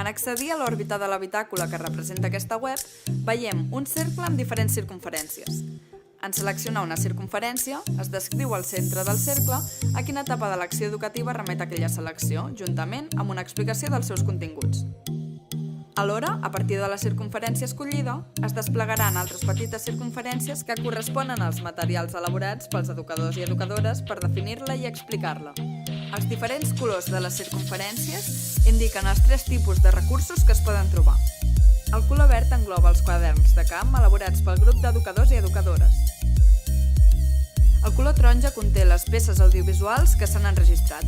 En accedir a l'òrbita de l'habitàcula que representa aquesta web, veiem un cercle amb diferents circumferències. En seleccionar una circumferència, es descriu el centre del cercle a quina etapa de l'acció educativa remet aquella selecció, juntament amb una explicació dels seus continguts. Alhora, a partir de la circumferència escollida, es desplegaran altres petites circumferències que corresponen als materials elaborats pels educadors i educadores per definir-la i explicar-la. Els diferents colors de les circumferències indiquen els 3 tipus de recursos que es poden trobar. El color verd engloba els quaderns de camp elaborats pel grup d'educadors i educadores. El color taronja conté les peces audiovisuals que s'han enregistrat.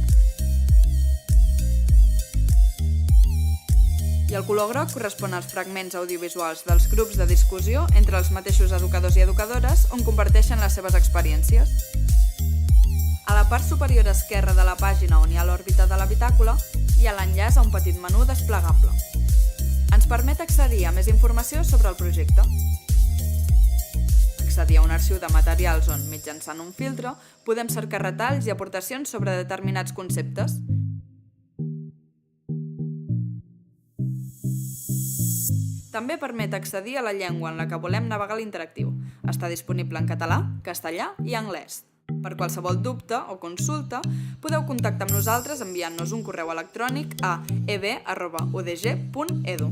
I el color groc correspon als fragments audiovisuals dels grups de discussió entre els mateixos educadors i educadores on comparteixen les seves experiències. A la part superior esquerra de la pàgina on hi ha l'òrbita de l'habitàcula hi ha l'enllaç a un petit menú desplegable. Ens permet accedir a més informació sobre el projecte. Accedir a un arxiu de materials on, mitjançant un filtre, podem cercar retalls i aportacions sobre determinats conceptes. També permet accedir a la llengua en la que volem navegar l'interactiu. Està disponible en català, castellà i anglès. Per qualsevol dubte o consulta, podeu contactar amb nosaltres enviant-nos un correu electrònic a eb@udg.edu.